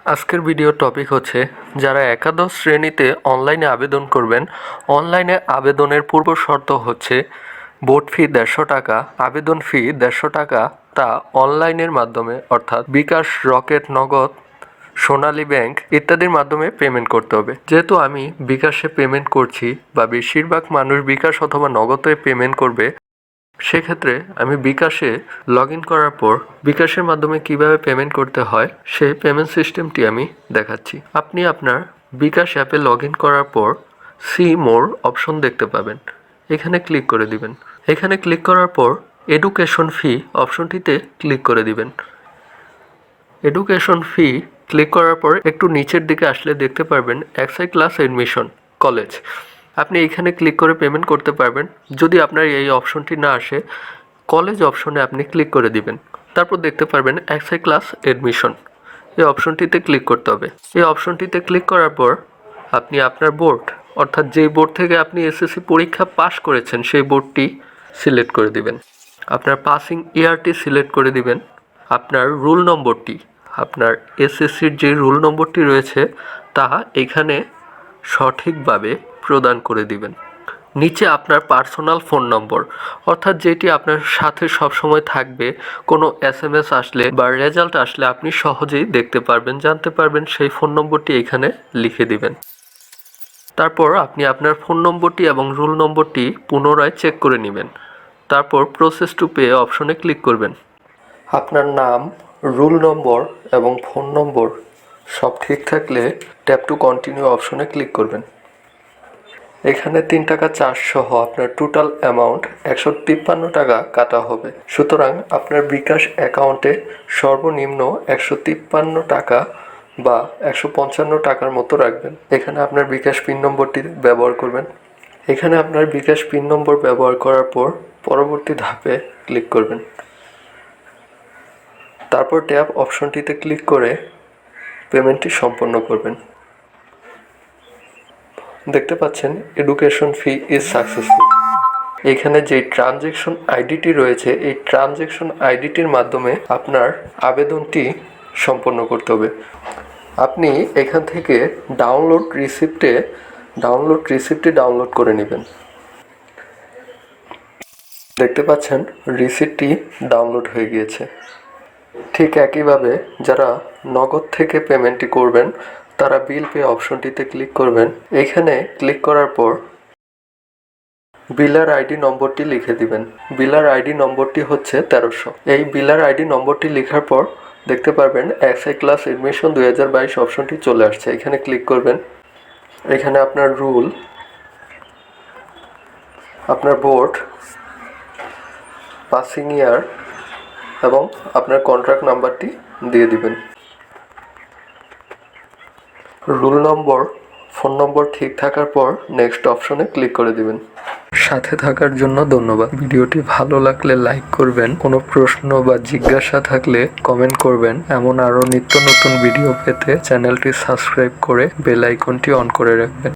আজকের ভিডিওর টপিক হচ্ছে যারা একাদশ শ্রেণীতে অনলাইনে আবেদন করবেন। অনলাইনে আবেদনের পূর্ব শর্ত হচ্ছে বোর্ড ফি 150 টাকা, আবেদন ফি 150 টাকা, তা অনলাইনের মাধ্যমে অর্থাৎ বিকাশ, রকেট, নগদ, সোনালী ব্যাংক ইত্যাদির মাধ্যমে পেমেন্ট করতে হবে। যেহেতু আমি বিকাশে পেমেন্ট করছি বা বেশিরভাগ মানুষ বিকাশ অথবা নগদে পেমেন্ট করবে, সেক্ষেত্রে আমি বিকাশে লগ ইন করার পর বিকাশের মাধ্যমে কিভাবে পেমেন্ট করতে হয় সেই পেমেন্ট সিস্টেমটি আমি দেখাচ্ছি। আপনি আপনার বিকাশ অ্যাপে লগ ইন করার পর সি মোর অপশন দেখতে পাবেন, এখানে ক্লিক করে দিবেন। এখানে ক্লিক করার পর এডুকেশন ফি অপশনটিতে ক্লিক করে দিবেন। এডুকেশন ফি ক্লিক করার পর একটু নিচের দিকে আসলে দেখতে পারবেন এক্সাই ক্লাস এডমিশন কলেজ। আপনি এখানে ক্লিক করে পেমেন্ট করতে পারবেন। যদি আপনার এই অপশনটি না আসে, কলেজ অপশনে আপনি ক্লিক করে দিবেন। তারপর দেখতে পারবেন এক্সাই ক্লাস এডমিশন, এই অপশনটিতে ক্লিক করতে হবে। এই অপশনটিতে ক্লিক করার পর আপনি আপনার বোর্ড অর্থাৎ যেই বোর্ড থেকে আপনি এসএসসি পরীক্ষা পাস করেছেন সেই বোর্ডটি সিলেক্ট করে দিবেন। আপনার পাসিং ইয়ারটি সিলেক্ট করে দিবেন। আপনার রোল নম্বরটি, আপনার এসএসসির যে রোল নম্বরটি রয়েছে তা এখানে সঠিকভাবে প্রদান করে দিবেন। নিচে আপনার পার্সোনাল ফোন নম্বর অর্থাৎ যেটি আপনার সাথে সবসময় থাকবে, কোনো এসএমএস আসলে বা রেজাল্ট আসলে আপনি সহজেই দেখতে পারবেন, জানতে পারবেন, সেই ফোন নম্বরটি এখানে লিখে দিবেন। তারপর আপনি আপনার ফোন নম্বরটি এবং রোল নম্বরটি পুনরায় চেক করে নেবেন। তারপর প্রসেস টু পে অপশনে ক্লিক করবেন। আপনার নাম, রোল নম্বর এবং ফোন নম্বর সব ঠিক থাকলে ট্যাপ টু কন্টিনিউ অপশনে ক্লিক করবেন। এখানে 3 টাকা চার্জ সহ আপনার টোটাল অ্যামাউন্ট 153 টাকা কাটা হবে। সুতরাং আপনার বিকাশ অ্যাকাউন্টে সর্বনিম্ন 153 টাকা বা 155 টাকার মতো রাখবেন। এখানে আপনার বিকাশ পিন নম্বরটি ব্যবহার করবেন। এখানে আপনার বিকাশ পিন নম্বর ব্যবহার করার পর পরবর্তী ধাপে ক্লিক করবেন। তারপর ট্যাপ অপশনটিতে ক্লিক করে পেমেন্টটি সম্পন্ন করবেন। দেখতে পাচ্ছেন এডুকেশন ফি ইজ সাকসেসফুল। এখানে যে ট্রানজ্যাকশন আইডিটি রয়েছে, এই ট্রানজ্যাকশন আইডিটির মাধ্যমে আপনার আবেদনটি সম্পন্ন করতে হবে। আপনি এখান থেকে ডাউনলোড রিসিপ্টটি ডাউনলোড করে নেবেন। দেখতে পাচ্ছেন রিসিপ্টটি ডাউনলোড হয়ে গিয়েছে। ঠিক একইভাবে যারা নগদ থেকে পেমেন্টটি করবেন তারা বিল পে অপশনটিতে ক্লিক করবেন। এখানে ক্লিক করার পর বিলার আইডি নম্বরটি লিখে দিবেন। বিলার আইডি নম্বরটি হচ্ছে 1300। এই বিলার আইডি নম্বরটি লেখার পর দেখতে পারবেন এক্সাই ক্লাস এডমিশন 2022 অপশনটি চলে আসছে। এখানে ক্লিক করবেন। এখানে আপনার রুল, আপনার বোর্ড, পাসিং ইয়ার এবং আপনার কন্ট্রাক্ট নাম্বারটি দিয়ে দিবেন। রোল নম্বর, ফোন নম্বর ঠিক থাকার পর নেক্সট অপশনে ক্লিক করে দিবেন। সাথে থাকার জন্য ধন্যবাদ। ভিডিওটি ভালো লাগলে লাইক করবেন। কোনো প্রশ্ন বা জিজ্ঞাসা থাকলে কমেন্ট করবেন। এমন আরও নিত্য নতুন ভিডিও পেতে চ্যানেলটি সাবস্ক্রাইব করে বেল আইকনটি অন করে রাখবেন।